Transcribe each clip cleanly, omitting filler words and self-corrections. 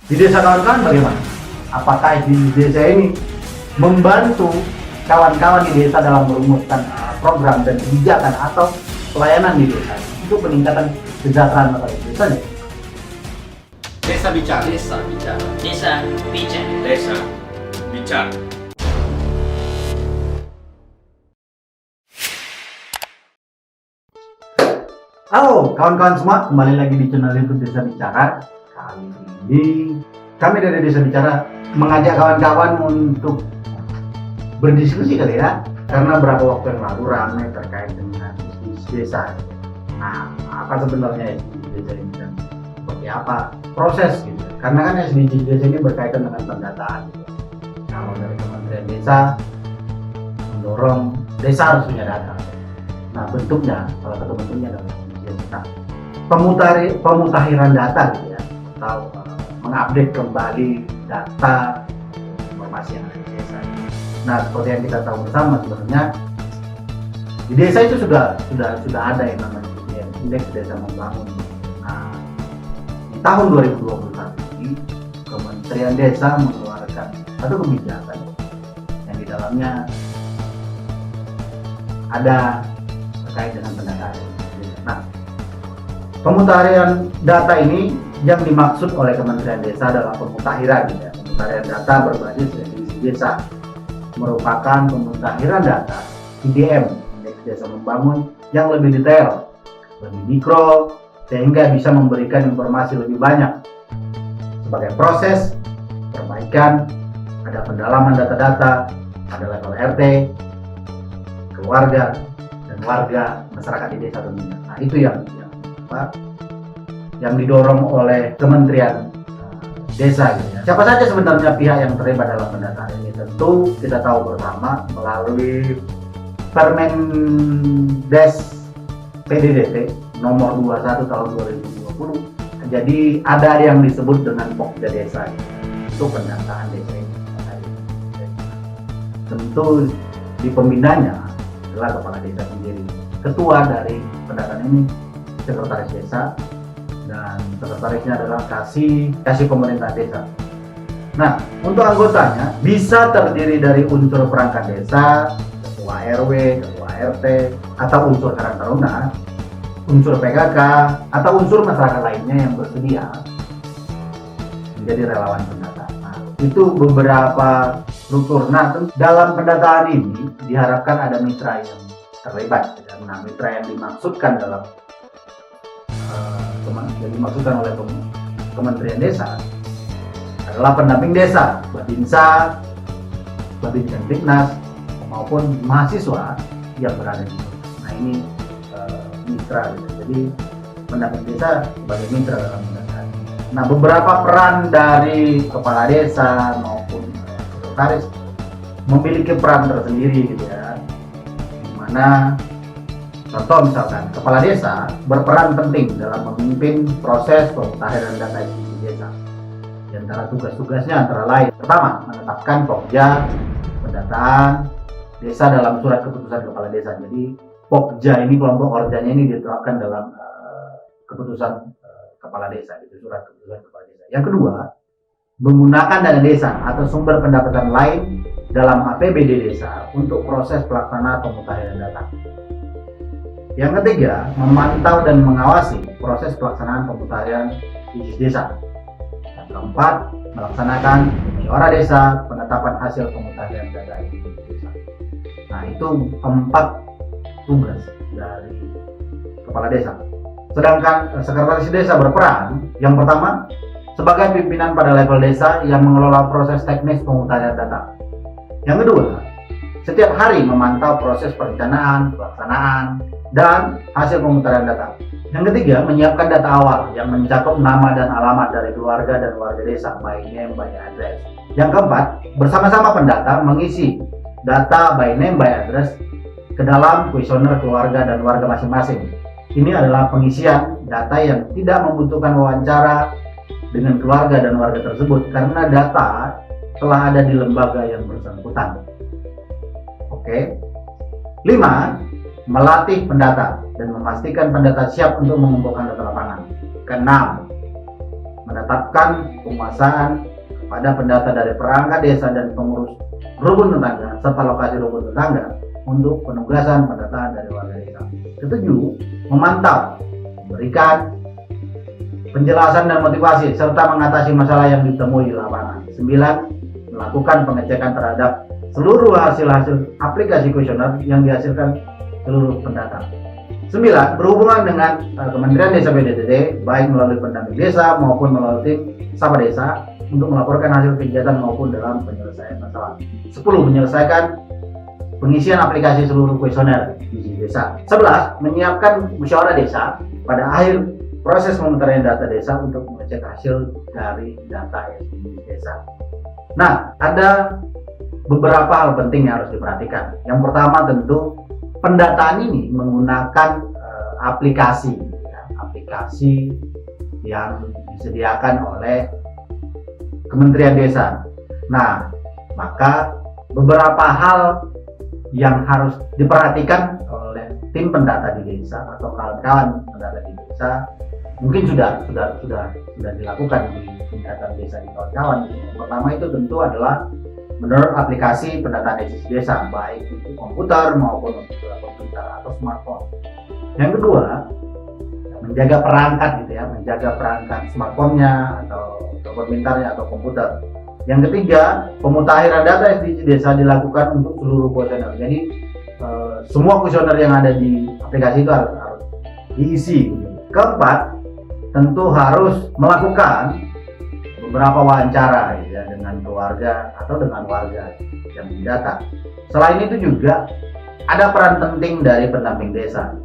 Di desa kawan-kawan bagaimana? Apakah di desa ini membantu kawan-kawan di desa dalam merumuskan program dan kebijakan atau pelayanan di desa untuk peningkatan kesejahteraan masyarakat desanya? Desa bicara. Desa bicara. Desa bicara. Desa bicara. Halo kawan-kawan semua, kembali lagi di channel YouTube Desa Bicara. Kali ini kami dari Desa Bicara mengajak kawan-kawan untuk berdiskusi kali ya, karena beberapa waktu yang lalu ramai terkait dengan bisnis desa. Nah, apa sebenarnya SDGs desa ini dan seperti apa proses gitu? Karena kan SDGs desa ini berkaitan dengan pendataan. Gitu. Kalau dari Kementerian Desa mendorong desa harus punya data. Nah, bentuknya salah satu bentuknya adalah pemutahiran data gitu ya, atau mengupdate kembali data informasi yang ada di desa. Nah, seperti yang kita tahu bersama sebenarnya di desa itu sudah ada yang namanya indeks desa membangun. Nah, di tahun 2021 ini Kementerian Desa mengeluarkan satu kebijakan yang di dalamnya ada terkait dengan pendataan. Nah, pemutahiran data ini yang dimaksud oleh Kementerian Desa adalah pemutahiran ya. Pemutahiran data berbasis definisi desa merupakan pemutahiran data IDM, indeks desa membangun, yang lebih detail, lebih mikro, sehingga bisa memberikan informasi lebih banyak sebagai proses perbaikan. Ada pendalaman data-data pada level RT, keluarga, dan warga masyarakat di desa tentunya. Nah, itu yang didorong oleh Kementerian Desa gitu ya. Siapa saja sebenarnya pihak yang terlibat dalam pendataan ini? Tentu kita tahu bersama melalui Permendes PDDT nomor 21 tahun 2020. Jadi ada yang disebut dengan Pokja Desa itu pendataan desa ini. Tentu di pembinanya adalah kepala desa sendiri. Ketua dari pendataan ini sekretaris desa, dan sekretarisnya adalah kasih pemerintah desa. Nah, untuk anggotanya bisa terdiri dari unsur perangkat desa, ketua RW, ketua RT, atau unsur Karang Taruna, unsur PKK, atau unsur masyarakat lainnya yang bersedia menjadi relawan pendataan. Nah, itu beberapa struktur. Nah, dalam pendataan ini diharapkan ada mitra yang terlibat. Nah, mitra yang dimaksudkan oleh Kementerian Desa adalah pendamping desa, Babinsa, Babinsa, maupun mahasiswa yang berada di desa. Nah, ini mitra gitu. Jadi pendamping desa sebagai mitra dalam pendataan. Nah, beberapa peran dari kepala desa maupun sekretaris memiliki peran tersendiri gitu ya, dimana contoh misalkan kepala desa berperan penting dalam memimpin proses pemutahiran data di desa. Di antara tugas-tugasnya antara lain, pertama, menetapkan Pokja pendataan desa dalam surat keputusan kepala desa. Jadi Pokja ini, kelompok orjanya ini ditetapkan dalam keputusan kepala desa, itu surat keputusan kepala desa. Yang kedua, menggunakan dana desa atau sumber pendapatan lain dalam APBD desa untuk proses pelaksanaan pemutahiran data. Yang ketiga, memantau dan mengawasi proses pelaksanaan pemutahiran di desa. Yang keempat, melaksanakan musyawarah desa, penetapan hasil pemutahiran data di desa. Nah, itu 4 tugas dari kepala desa. Sedangkan sekretaris desa berperan, yang pertama, sebagai pimpinan pada level desa yang mengelola proses teknis pemutahiran data. Yang kedua, setiap hari memantau proses perencanaan, pelaksanaan, dan hasil pemutahiran data. Yang ketiga, menyiapkan data awal yang mencakup nama dan alamat dari keluarga dan warga desa, by name, by address. Yang keempat, bersama-sama pendata mengisi data by name, by address ke dalam kuesioner keluarga dan warga masing-masing. Ini adalah pengisian data yang tidak membutuhkan wawancara dengan keluarga dan warga tersebut karena data telah ada di lembaga yang bersangkutan. Oke. 5. Melatih pendata dan memastikan pendata siap untuk mengumpulkan data lapangan. Keenam, menetapkan penguasaan kepada pendata dari perangkat desa dan pengurus rukun tetangga serta lokasi rukun tetangga untuk penugasan pendataan dari warga desa. Ketujuh, memantau, memberikan penjelasan dan motivasi serta mengatasi masalah yang ditemui di lapangan. 9, melakukan pengecekan terhadap seluruh hasil-hasil aplikasi kuesioner yang dihasilkan seluruh pendata. 9, berhubungan dengan Kementerian Desa PDTT baik melalui pendamping desa maupun melalui tim Sapa Desa untuk melaporkan hasil kegiatan maupun dalam penyelesaian masalah. 10, menyelesaikan pengisian aplikasi seluruh kuesioner di desa. 11, menyiapkan musyawarah desa pada akhir proses pemutaran data desa untuk mengecek hasil dari data SDGs desa. Nah, ada beberapa hal penting yang harus diperhatikan. Yang pertama tentu pendataan ini menggunakan aplikasi yang disediakan oleh Kementerian Desa. Nah, maka beberapa hal yang harus diperhatikan oleh tim pendata di desa atau kawan-kawan pendata di desa mungkin sudah dilakukan di pendataan desa di kawan-kawan. Yang pertama itu tentu adalah menurut aplikasi pendataan desa baik itu komputer maupun komputer atau smartphone. Yang kedua, menjaga perangkat menjaga perangkat smartphone-nya atau pintarnya atau komputer. Yang ketiga, pemutakhiran data SDGs desa dilakukan untuk seluruh kuesioner. Jadi semua kuesioner yang ada di aplikasi itu harus diisi. Keempat, tentu harus melakukan beberapa wawancara dengan keluarga atau dengan warga yang didata. Selain itu juga ada peran penting dari pendamping desa.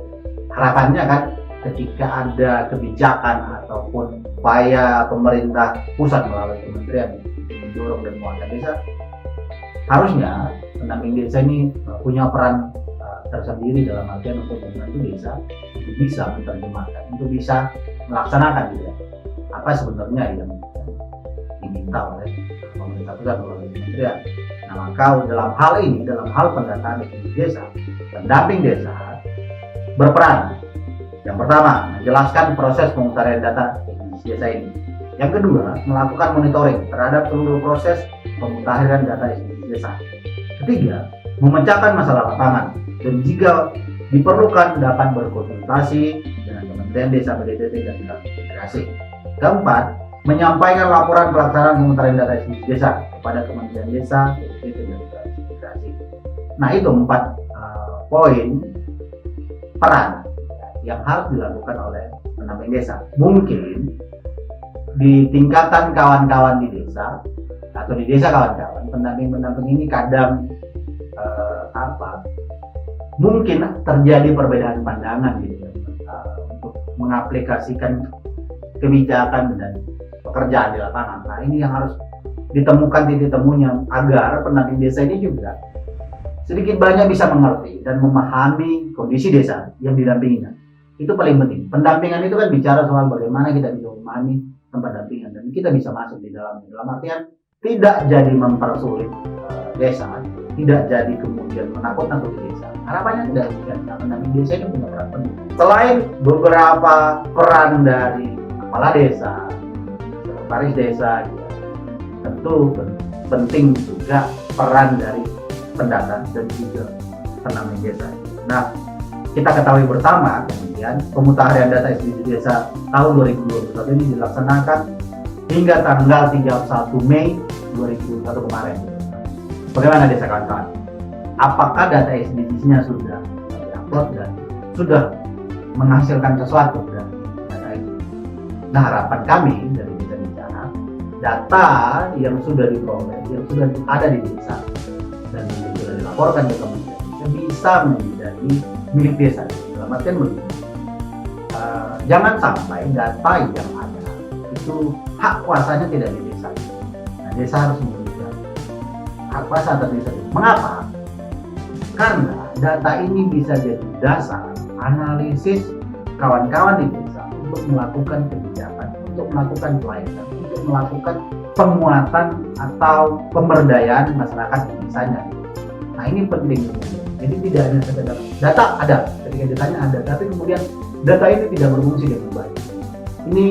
Harapannya kan ketika ada kebijakan ataupun upaya pemerintah pusat melalui kementerian mendorong dan menguatkan desa, harusnya pendamping desa ini punya peran tersendiri dalam artian untuk membantu desa untuk bisa menerjemahkan, untuk bisa melaksanakan apa sebenarnya yang diminta oleh pemerintah pusat melalui kementerian. Nah, maka dalam hal ini, dalam hal pendataan di desa, pendamping desa berperan. Yang pertama, menjelaskan proses pemutaran data di desa ini. Yang kedua, melakukan monitoring terhadap seluruh proses pemutahiran data di desa. Ketiga, memecahkan masalah lapangan dan jika diperlukan dapat berkonsultasi dengan Kementerian Desa PDTT dan Integrasi. Keempat, menyampaikan laporan pelaksanaan pemutaran data di desa kepada Kementerian Desa PDTT dan Integrasi. Nah, itu 4 poin peran yang harus dilakukan oleh pendamping desa. Mungkin di tingkatan kawan-kawan di desa atau di desa kawan-kawan, pendamping ini kadang mungkin terjadi perbedaan pandangan untuk mengaplikasikan kebijakan dan pekerjaan di lapangan. Nah, ini yang harus ditemukan titik temunya agar pendamping desa ini juga sedikit banyak bisa mengerti dan memahami kondisi desa yang didampinginya. Itu paling penting. Pendampingan itu kan bicara soal bagaimana kita bisa memahami tempat dampingan dan kita bisa masuk di dalamnya. Dalam artian tidak jadi mempersulit desa, tidak jadi kemudian menakut-nakuti desa. Harapannya tidak demikian. Nah, pendamping desa ini punya peran penting. Selain beberapa peran dari kepala desa, sekretaris desa, tentu penting juga peran dari pendata dan juga pendamping desa. Nah, kita ketahui bersama kemudian pemutahiran data SDGs desa tahun 2021 ini dilaksanakan hingga tanggal 31 Mei 2021 kemarin. Bagaimana desa kawan-kawan? Apakah data SDGs-nya sudah diupload dan sudah menghasilkan sesuatu dari data itu? Nah, harapan kami dari desa bicara, data yang sudah diperoleh, yang sudah ada di desa dan sudah dilaporkan ke kementerian bisa menjadi milik desa. Dalam artian begini, jangan sampai data yang ada itu hak kuasanya tidak di desa. Nah, desa harus memberikan hak kuasa atas desa. Mengapa? Karena data ini bisa jadi dasar analisis kawan-kawan di desa untuk melakukan kebijakan, untuk melakukan pelayanan, untuk melakukan penguatan atau pemberdayaan masyarakat di desanya. Nah, ini penting. Jadi tidak hanya sekedar data ada, ketika datanya ada, tapi kemudian data ini tidak berfungsi dengan baik. Ini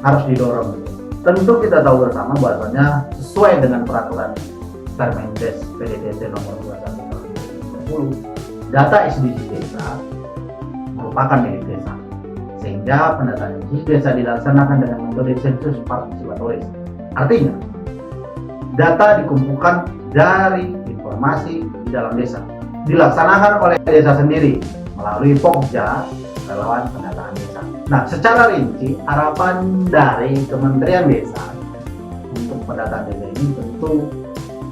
harus didorong. Tentu kita tahu bersama bahwasanya sesuai dengan peraturan Permendes PDDT nomor 21 tahun 2020, data SDGs desa merupakan milik desa, sehingga pendataan SDGs desa dilaksanakan dengan metode sensus partisipatoris. Artinya, data dikumpulkan dari informasi di dalam desa, dilaksanakan oleh desa sendiri melalui Pokja, relawan pendataan desa. Nah, secara rinci, harapan dari Kementerian Desa untuk pendataan desa ini tentu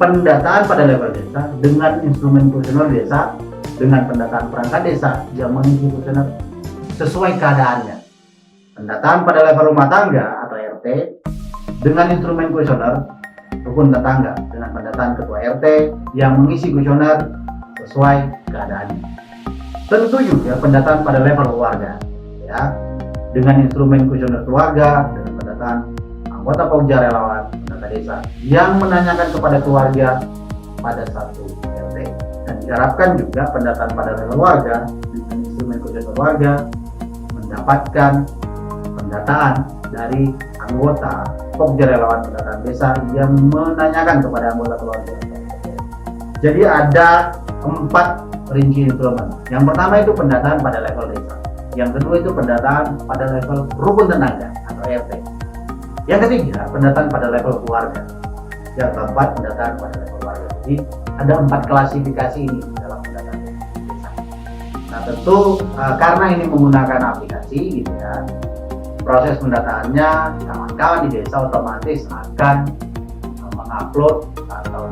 pendataan pada level desa dengan instrumen kuesioner desa, dengan pendataan perangkat desa yang mengisi kuesioner sesuai keadaannya. Pendataan pada level rumah tangga atau RT dengan instrumen kuesioner rukun tetangga, dengan pendataan ketua RT yang mengisi kuesioner sesuai keadaannya. Tentu juga pendataan pada level keluarga, ya, dengan instrumen kuesioner keluarga, dengan pendataan anggota Pokja relawan pendata desa yang menanyakan kepada keluarga pada satu RT, dan diharapkan juga pendataan pada level keluarga dengan instrumen kuesioner keluarga mendapatkan pendataan dari anggota Pokja relawan pendataan desa yang menanyakan kepada anggota keluarga. Jadi ada 4 rinci instrumen. Yang pertama itu pendataan pada level desa. Yang kedua itu pendataan pada level rukun tetangga atau RT. Yang ketiga, pendataan pada level keluarga. Yang keempat, pendataan pada level keluarga. Jadi ada 4 klasifikasi ini dalam pendataan desa. Nah, tentu karena ini menggunakan aplikasi gitu ya, proses pendataannya kawan-kawan di desa otomatis akan mengupload atau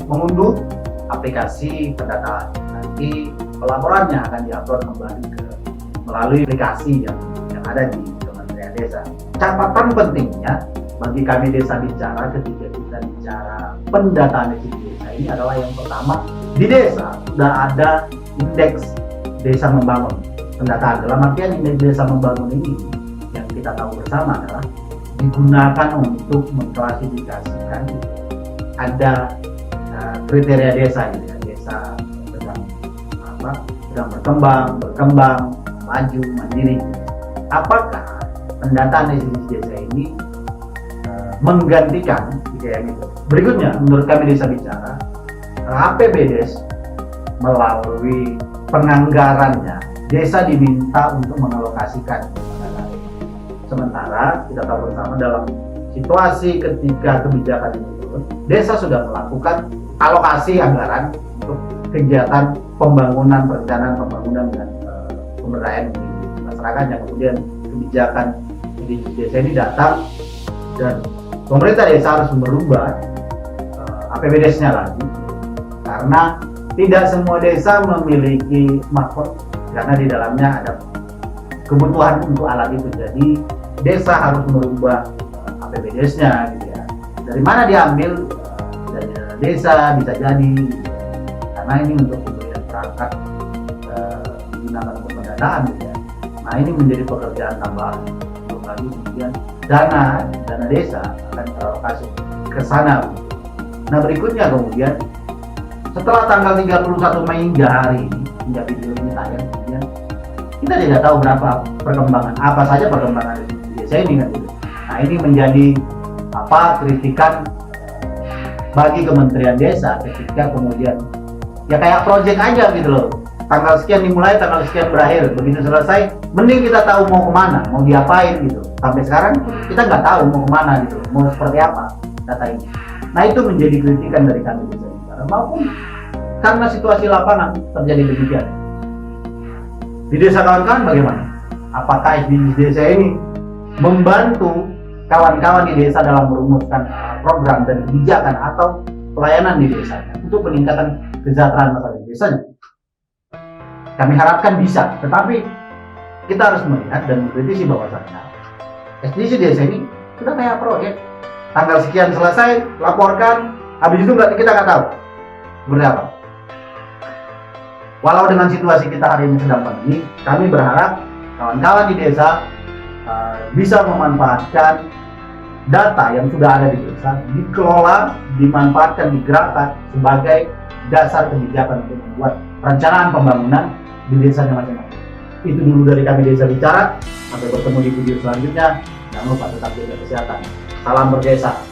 mengunduh aplikasi pendataan. Nanti pelaporannya akan diupload kembali melalui aplikasi yang ada di Kementerian Desa. Catatan pentingnya bagi kami Desa Bicara ketika kita bicara pendataan di desa ini adalah yang pertama, di desa sudah ada indeks desa membangun. Pendataan dalam artian indeks desa membangun ini yang kita tahu bersama adalah digunakan untuk mengklasifikasikan ada kriteria desa, gitu ya. Desa sedang berkembang, maju, mandiri. Apakah pendataan desa ini menggantikan yang itu? Berikutnya, menurut kami Desa Bicara, APBDes melalui penganggarannya, desa diminta untuk mengalokasikan. Sementara kita tahu bersama dalam situasi ketika kebijakan ini turun, desa sudah melakukan alokasi anggaran untuk kegiatan pembangunan, perencanaan pembangunan dan pemberdayaan di masyarakat, yang kemudian kebijakan di desa ini datang dan pemerintah desa harus merubah APBDes-nya lagi, karena tidak semua desa memiliki smartphone, karena di dalamnya ada kebutuhan untuk alat itu. Jadi desa harus merubah APBDes-nya gitu ya. Dari mana diambil? Dari dana desa bisa jadi, karena ini untuk pembelian perangkat digunakan untuk pendanaan gitu ya. Nah, ini menjadi pekerjaan tambahan. Belum lagi kemudian dana desa akan teralokasi ke sana. Nah, berikutnya kemudian setelah tanggal 31 Mei hingga hari ini, hingga video ini tayang, kemudian kita tidak tahu berapa perkembangan, apa saja perkembangan di desa ini kan gitu. Nah, ini menjadi kritikan bagi Kementerian Desa ketika kemudian ya kayak project aja gitu loh, tanggal sekian dimulai, tanggal sekian berakhir, begitu selesai mending kita tahu mau kemana, mau diapain gitu. Sampai sekarang kita nggak tahu mau kemana gitu, mau seperti apa data ini. Nah, itu menjadi kritikan dari kami Desa Bicara, maupun karena situasi lapangan terjadi demikian. Di desa kawan-kawan bagaimana? Apakah SDGs desa ini membantu kawan-kawan di desa dalam merumuskan program dan kebijakan atau pelayanan di desanya untuk peningkatan kesejahteraan masyarakat di desanya? Kami harapkan bisa, tetapi kita harus melihat dan mengkritisi bahwasannya SDGs desa ini sudah kayak proyek. Tanggal sekian selesai, laporkan, habis itu kita nggak tahu seperti apa. Walau dengan situasi kita hari ini sedang pandemi, kami berharap kawan-kawan di desa bisa memanfaatkan data yang sudah ada di desa, dikelola, dimanfaatkan, digerakkan sebagai dasar kebijakan untuk membuat perencanaan pembangunan di desanya masing-masing. Itu dulu dari kami Desa Bicara. Sampai bertemu di video selanjutnya. Jangan lupa tetap jaga kesehatan. Salam berdesa.